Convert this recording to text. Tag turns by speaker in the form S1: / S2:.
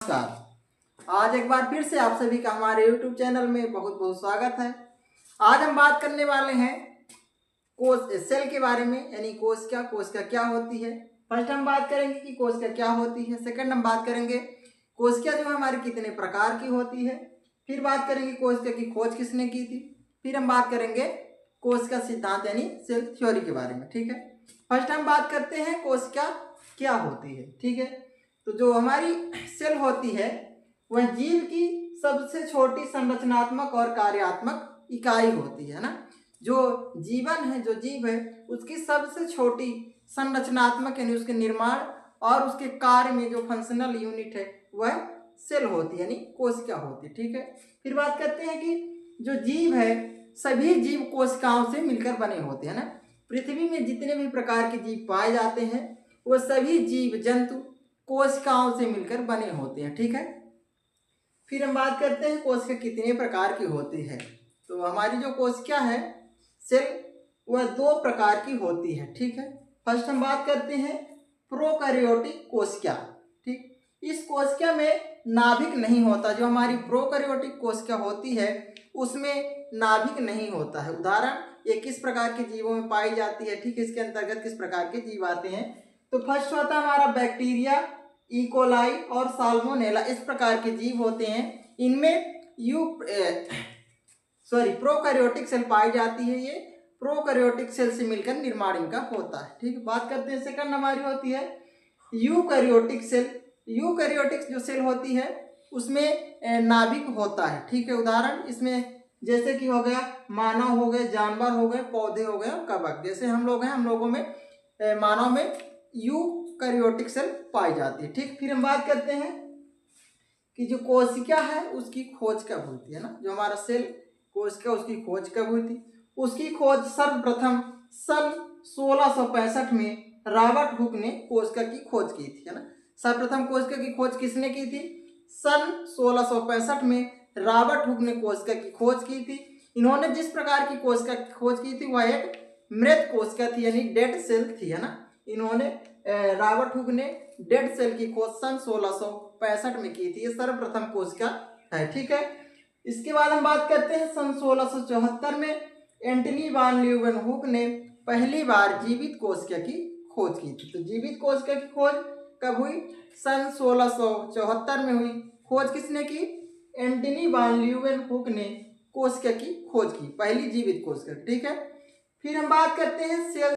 S1: नमस्कार। आज एक बार फिर से आप सभी का हमारे YouTube चैनल में बहुत बहुत स्वागत है। आज हम बात करने वाले हैं कोश सेल के बारे में, यानी कोशिका क्या होती है। फर्स्ट हम बात करेंगे कि कोशिका क्या होती है। सेकंड हम बात करेंगे कोशिका जो हमारी कितने प्रकार की होती है। फिर बात करेंगे कोशिका की खोज किसने की थी। फिर हम बात करेंगे कोशिका सिद्धांत यानी सेल थ्योरी के बारे में। ठीक है, फर्स्ट हम बात करते हैं कोशिका क्या होती है। ठीक है, तो जो हमारी सेल होती है वह जीव की सबसे छोटी संरचनात्मक और कार्यात्मक इकाई होती है ना। जो जीवन है, जो जीव है, उसकी सबसे छोटी संरचनात्मक यानी उसके निर्माण और उसके कार्य में जो फंक्शनल यूनिट है वह सेल होती है, यानी कोशिका होती है। ठीक है, फिर बात करते हैं कि जो जीव है सभी जीव कोशिकाओं से मिलकर बने होते हैं ना। पृथ्वी में जितने भी प्रकार के जीव पाए जाते हैं वह सभी जीव जंतु कोशिकाओं से मिलकर बने होते हैं। ठीक है, फिर हम बात करते हैं कोशिका कितने प्रकार की होती है। तो हमारी जो कोशिका है सेल वह दो प्रकार की होती है। ठीक है, फर्स्ट हम बात करते हैं प्रोकैरियोटिक कोशिका। ठीक, इस कोशिका में नाभिक नहीं होता। जो हमारी प्रोकैरियोटिक कोशिका होती है उसमें नाभिक नहीं होता है। उदाहरण ये किस प्रकार के जीवों में पाई जाती है। ठीक है, इसके अंतर्गत किस प्रकार के जीव आते हैं। तो फर्स्ट होता है हमारा बैक्टीरिया, इकोलाई और साल्मोनेला। इस प्रकार के जीव होते हैं। इनमें प्रोकैरियोटिक सेल पाई जाती है। ये प्रोकैरियोटिक सेल से मिलकर निर्माण इनका होता है। ठीक है, बात करते हैं सेकंड हमारी होती है यूकैरियोटिक सेल। यूकैरियोटिक जो सेल होती है उसमें नाभिक होता है। ठीक है, उदाहरण इसमें जैसे कि हो गया मानव हो गए, जानवर हो गए, पौधे हो गए, कवक। जैसे हम लोग हैं, हम लोगों में मानव में यूकैरियोटिक सेल पाई जाती है। ठीक, फिर हम बात करते हैं कि जो कोशिका है उसकी खोज कब होती है ना। जो हमारा सेल कोशिका उसकी खोज कब हुई थी। उसकी खोज सर्वप्रथम सन 1665 में रॉबर्ट हुक ने कोशिका की खोज की थी, है ना। सर्वप्रथम कोशिका की खोज किसने की थी। सन 1665 में रॉबर्ट हुक ने कोशिका की खोज की थी। इन्होंने जिस प्रकार की कोशिका की खोज की थी वह एक मृत कोशिका थी, यानी डेड सेल थी, है ना। इन्होंने रॉबर्ट हुक ने डेड सेल की खोज सन 1665 में की थी। ये सर्वप्रथम कोशिका है। ठीक है, इसके बाद हम बात करते हैं सन 1674 में एंटनी वान लीeuwenhoek ने पहली बार जीवित कोशिका की खोज की थी। तो जीवित कोशिका की खोज कब हुई। सन 1674 में हुई। खोज किसने की। एंटनी वान लीeuwenhoek ने कोशिका की खोज की, पहली जीवित कोशिका। ठीक है, फिर हम बात करते हैं सेल